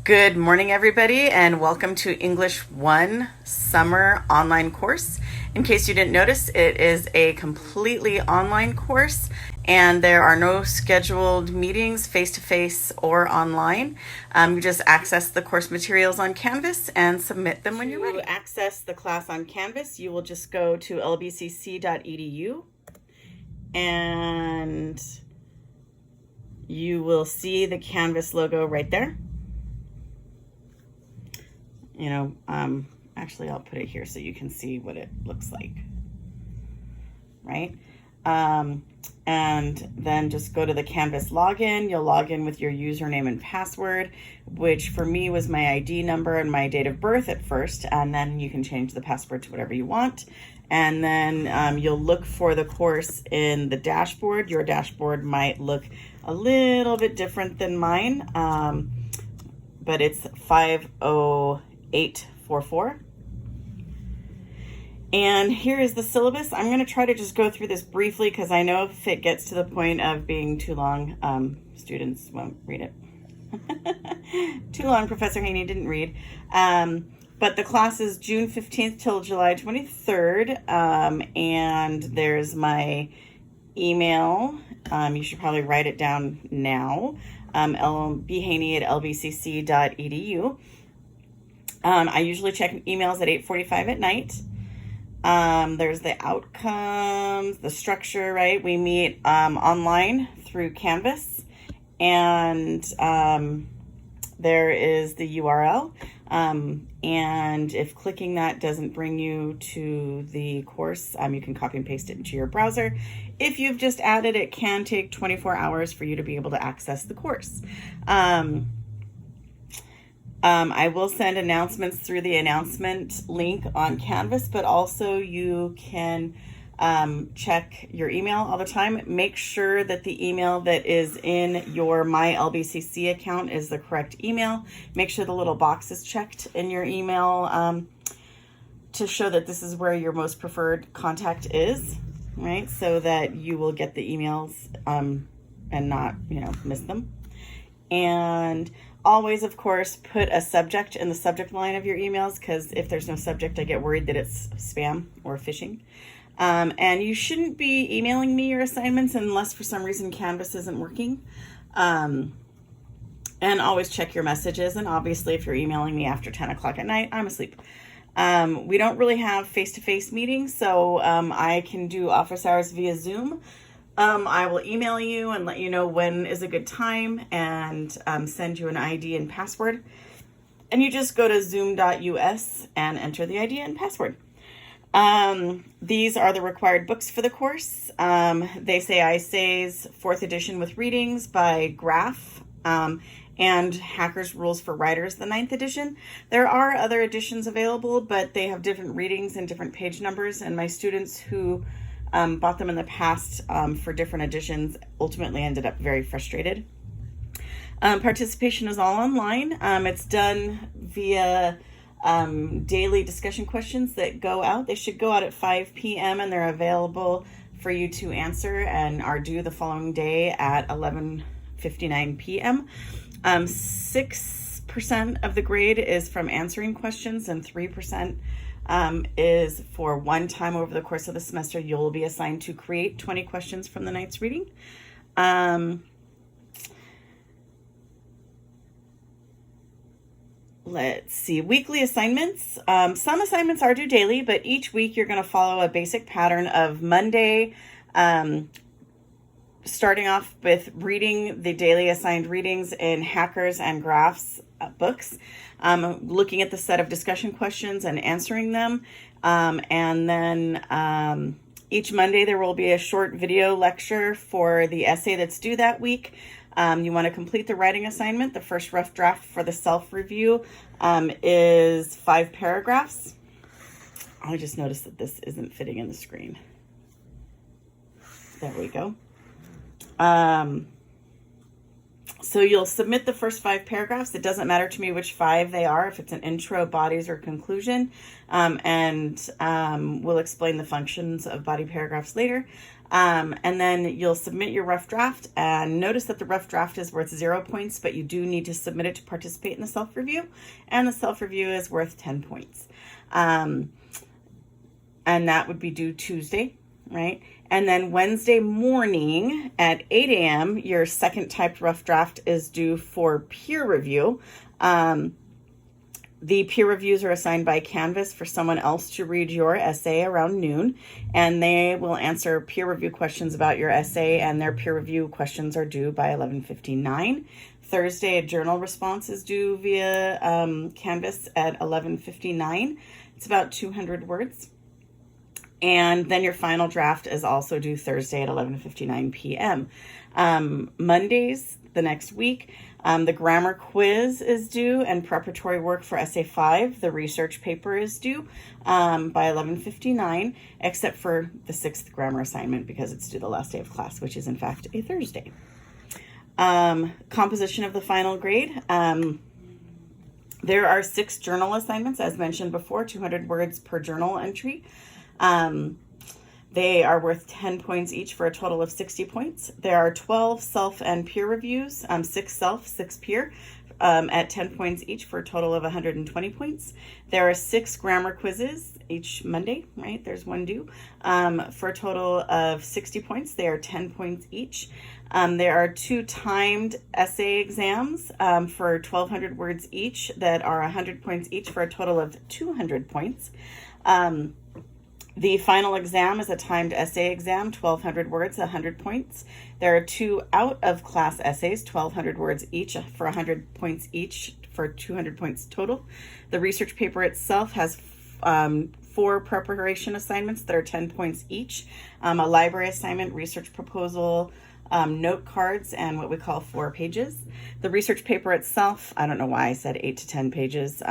Good morning, everybody, and welcome to English 1 Summer Online Course. In case you didn't notice, it is a completely online course, and there are no scheduled meetings face-to-face or online. You just access the course materials on Canvas and submit them when you're ready. To access the class on Canvas, you will just go to lbcc.edu, and you will see the Canvas logo right there. Actually, I'll put it here so you can see what it looks like, right? And then just go to the Canvas login. You'll log in with your username and password, which for me was my ID number and my date of birth at first, and then you can change the password to whatever you want. And then you'll look for the course in the dashboard. Your dashboard might look a little bit different than mine, but it's 50844. And here is the syllabus. I'm going to try to just go through this briefly because I know if it gets to the point of being too long, students won't read it. Too long, Professor Haney didn't read. But the class is June 15th till July 23rd. And there's my email. You should probably write it down now. bhaney@lbcc.edu. I usually check emails at 8:45 at night. There's the outcomes, the structure, right? We meet online through Canvas, and there is the URL. And if clicking that doesn't bring you to the course, you can copy and paste it into your browser. If you've just added, it can take 24 hours for you to be able to access the course. I will send announcements through the announcement link on Canvas, but also you can check your email all the time. Make sure that the email that is in your My LBCC account is the correct email. Make sure the little box is checked in your email to show that this is where your most preferred contact is, right? So that you will get the emails and not, miss them. And always, of course, put a subject in the subject line of your emails, because if there's no subject, I get worried that it's spam or phishing. And you shouldn't be emailing me your assignments unless for some reason Canvas isn't working. And always check your messages. And obviously, if you're emailing me after 10 o'clock at night, I'm asleep. We don't really have face-to-face meetings, so I can do office hours via Zoom. I will email you and let you know when is a good time and send you an ID and password. And you just go to zoom.us and enter the ID and password. These are the required books for the course. They Say I Say's 4th edition with readings by Graph and Hacker's Rules for Writers, the 9th edition. There are other editions available, but they have different readings and different page numbers. And my students who bought them in the past for different editions ultimately ended up very frustrated. Participation is all online. It's done via daily discussion questions that go out. They should go out at 5 p.m. and they're available for you to answer and are due the following day at 11:59 p.m. 6% of the grade is from answering questions, and 3% is for one time over the course of the semester. You'll be assigned to create 20 questions from the night's reading. Let's see, weekly assignments. Some assignments are due daily, but each week you're going to follow a basic pattern of Monday, starting off with reading the daily assigned readings in Hackers and Graphs books, looking at the set of discussion questions and answering them. And then each Monday there will be a short video lecture for the essay that's due that week. You want to complete the writing assignment. The first rough draft for the self-review is 5 paragraphs. I just noticed that this isn't fitting in the screen. There we go. So you'll submit the first 5 paragraphs. It doesn't matter to me which 5 they are, if it's an intro, bodies, or conclusion. And we'll explain the functions of body paragraphs later. And then you'll submit your rough draft, and notice that the rough draft is worth 0 points, but you do need to submit it to participate in the self-review, and the self-review is worth 10 points. And that would be due Tuesday, right? And then Wednesday morning at 8 a.m., your second typed rough draft is due for peer review. The peer reviews are assigned by Canvas for someone else to read your essay around noon, and they will answer peer review questions about your essay, and their peer review questions are due by 11:59. Thursday, a journal response is due via Canvas at 11:59. It's about 200 words. And then your final draft is also due Thursday at 11:59 p.m. Mondays, the next week, the grammar quiz is due, and preparatory work for Essay 5, the research paper, is due by 11:59, except for the 6th grammar assignment because it's due the last day of class, which is in fact a Thursday. Composition of the final grade. There are 6 journal assignments, as mentioned before, 200 words per journal entry. They are worth 10 points each for a total of 60 points. There are 12 self and peer reviews, 6 self, 6 peer, at 10 points each for a total of 120 points. There are 6 grammar quizzes each Monday, right? There's one due, for a total of 60 points. They are 10 points each. There are 2 timed essay exams for 1,200 words each that are 100 points each for a total of 200 points. The final exam is a timed essay exam, 1,200 words, 100 points. There are 2 out-of-class essays, 1,200 words each for 100 points each for 200 points total. The research paper itself has 4 preparation assignments that are 10 points each, a library assignment, research proposal, note cards, and what we call 4 pages. The research paper itself, I don't know why I said 8 to 10 pages.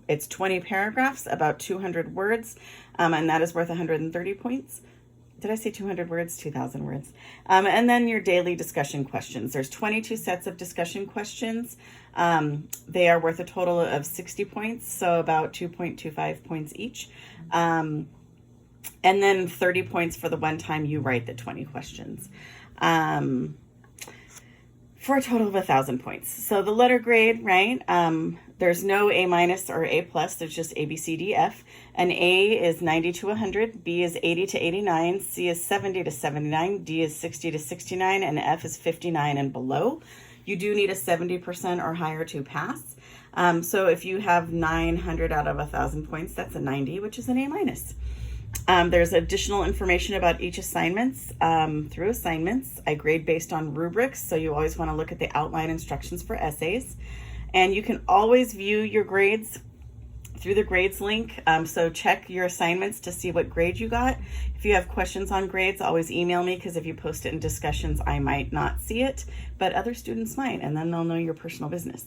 It's 20 paragraphs, about 200 words, and that is worth 130 points. Did I say 200 words? 2,000 words. And then your daily discussion questions. There's 22 sets of discussion questions. They are worth a total of 60 points, so about 2.25 points each. And then 30 points for the one time you write the 20 questions. For a total of 1,000 points. So the letter grade, right? There's no A- or A+, there's just A, B, C, D, F. An A is 90 to 100, B is 80 to 89, C is 70 to 79, D is 60 to 69, and F is 59 and below. You do need a 70% or higher to pass. So if you have 900 out of 1,000 points, that's a 90, which is an A-. There's additional information about each assignments through assignments. I grade based on rubrics, so you always want to look at the outline instructions for essays. And you can always view your grades through the grades link. So check your assignments to see what grade you got. If you have questions on grades, always email me, because if you post it in discussions, I might not see it, but other students might, and then they'll know your personal business.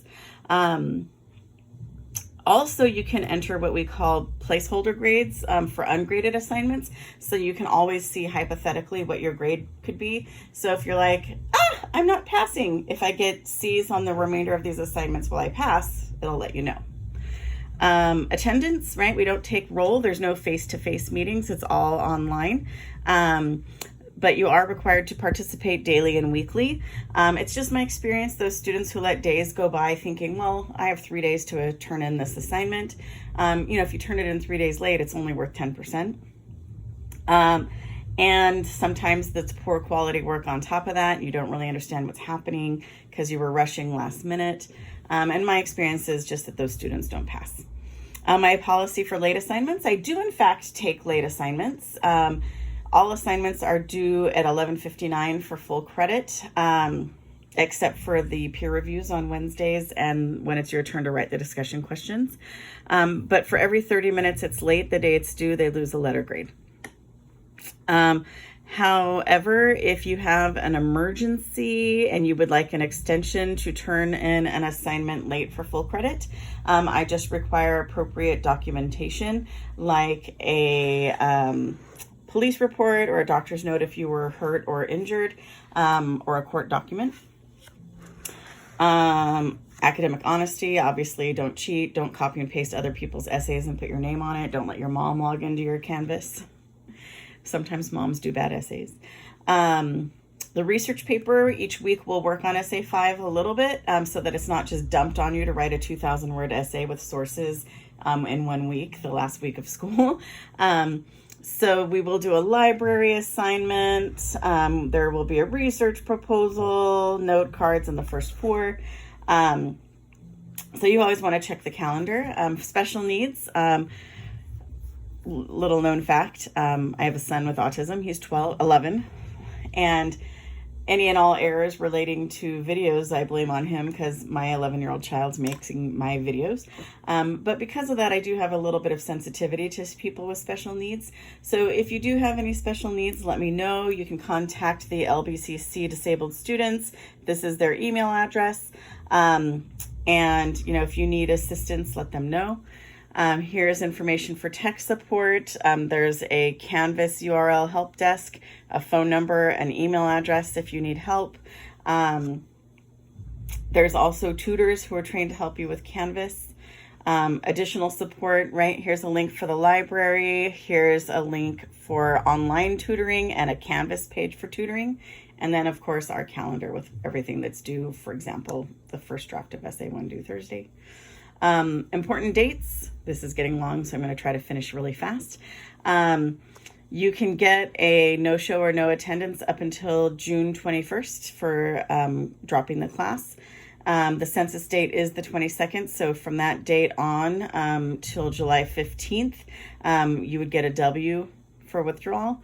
Also, you can enter what we call placeholder grades for ungraded assignments. So you can always see hypothetically what your grade could be. So if you're like, I'm not passing, if I get C's on the remainder of these assignments, will I pass? It'll let you know. Attendance, right? We don't take roll. There's no face-to-face meetings. It's all online. But you are required to participate daily and weekly. It's just my experience, those students who let days go by thinking, well, I have 3 days to turn in this assignment. If you turn it in 3 days late, it's only worth 10%. And sometimes that's poor quality work on top of that. You don't really understand what's happening because you were rushing last minute. And my experience is just that those students don't pass. My policy for late assignments, I do in fact take late assignments. All assignments are due at 11:59 for full credit, except for the peer reviews on Wednesdays and when it's your turn to write the discussion questions. But for every 30 minutes it's late, the day it's due, they lose a letter grade. However, if you have an emergency and you would like an extension to turn in an assignment late for full credit, I just require appropriate documentation like a police report or a doctor's note if you were hurt or injured, or a court document. Academic honesty, obviously don't cheat, don't copy and paste other people's essays and put your name on it. Don't let your mom log into your Canvas. Sometimes moms do bad essays. The research paper, each week we'll work on essay 5 a little bit, so that it's not just dumped on you to write a 2,000 word essay with sources in 1 week, the last week of school. So we will do a library assignment. There will be a research proposal, note cards in the first 4. So you always want to check the calendar. Special needs. Little known fact, I have a son with autism. He's 11. And any and all errors relating to videos, I blame on him because my 11-year-old child's making my videos. But because of that, I do have a little bit of sensitivity to people with special needs. So if you do have any special needs, let me know. You can contact the LBCC Disabled Students. This is their email address. And, if you need assistance, let them know. Here's information for tech support. There's a Canvas URL help desk, a phone number, an email address if you need help. There's also tutors who are trained to help you with Canvas. Additional support, right? Here's a link for the library. Here's a link for online tutoring and a Canvas page for tutoring. And then, of course, our calendar with everything that's due. For example, the first draft of Essay 1 due Thursday. Important dates. This is getting long, so I'm going to try to finish really fast. You can get a no-show or no attendance up until June 21st for dropping the class. The census date is the 22nd, so from that date on till July 15th, you would get a W for withdrawal.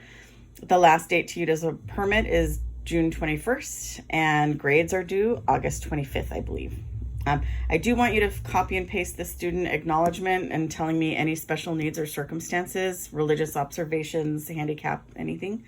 The last date to use a permit is June 21st, and grades are due August 25th, I believe. I do want you to copy and paste the student acknowledgement and telling me any special needs or circumstances, religious observations, handicap, anything.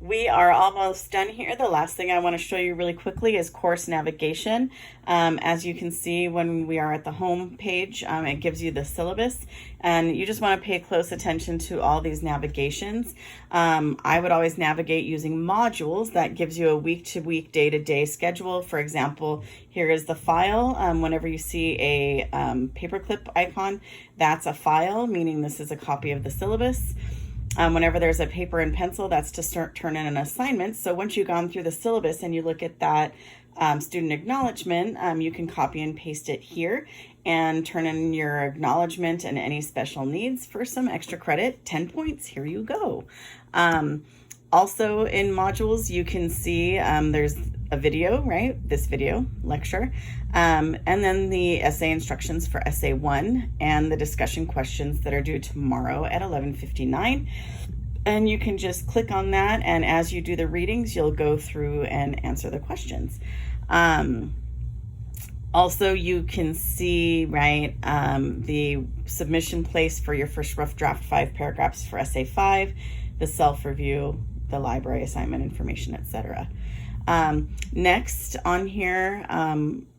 We are almost done here. The last thing I want to show you really quickly is course navigation. As you can see when we are at the home page, it gives you the syllabus, and you just want to pay close attention to all these navigations. I would always navigate using modules. That gives you a week-to-week, day-to-day schedule. For example, here is the file. Whenever you see a paperclip icon, that's a file, meaning this is a copy of the syllabus. Whenever there's a paper and pencil, that's to turn in an assignment. So once you've gone through the syllabus and you look at that student acknowledgement, you can copy and paste it here and turn in your acknowledgement and any special needs for some extra credit, 10 points. Here you go. Also in modules, you can see there's a video, right? This video lecture, and then the essay instructions for essay 1 and the discussion questions that are due tomorrow at 11:59. And you can just click on that, and as you do the readings, you'll go through and answer the questions. Also, you can see, right, the submission place for your first rough draft 5 paragraphs for essay 5, the self-review, the library assignment information, etc. Next on here,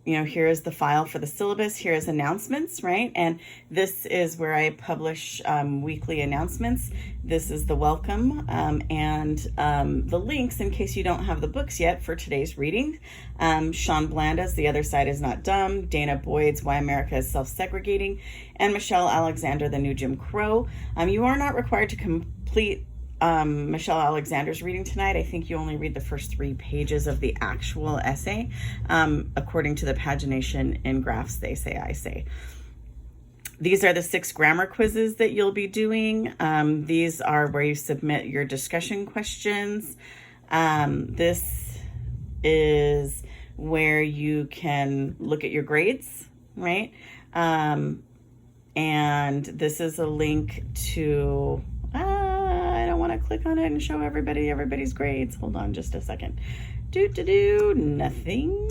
here is the file for the syllabus. Here is announcements, right? And this is where I publish weekly announcements. This is the welcome and the links in case you don't have the books yet for today's reading. Sean Blanda's The Other Side Is Not Dumb, Dana Boyd's Why America is Self-Segregating, and Michelle Alexander, The New Jim Crow. You are not required to complete Michelle Alexander's reading tonight. I think you only read the first 3 pages of the actual essay. According to the pagination in graphs, they say, I say. These are the 6 grammar quizzes that you'll be doing. These are where you submit your discussion questions. This is where you can look at your grades, right? And this is a link to... I don't want to click on it and show everybody's grades. Hold on just a second. Nothing.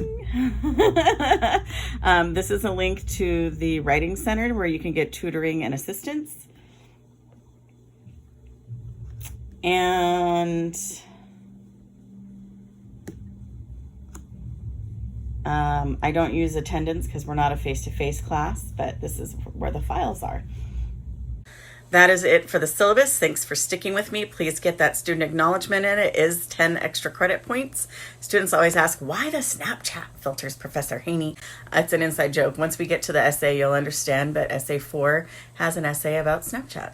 This is a link to the Writing Center where you can get tutoring and assistance. And I don't use attendance because we're not a face-to-face class, but this is where the files are. That is it for the syllabus. Thanks for sticking with me. Please get that student acknowledgement in. It is 10 extra credit points. Students always ask, why the Snapchat filters, Professor Haney? It's an inside joke. Once we get to the essay, you'll understand, but essay 4 has an essay about Snapchat.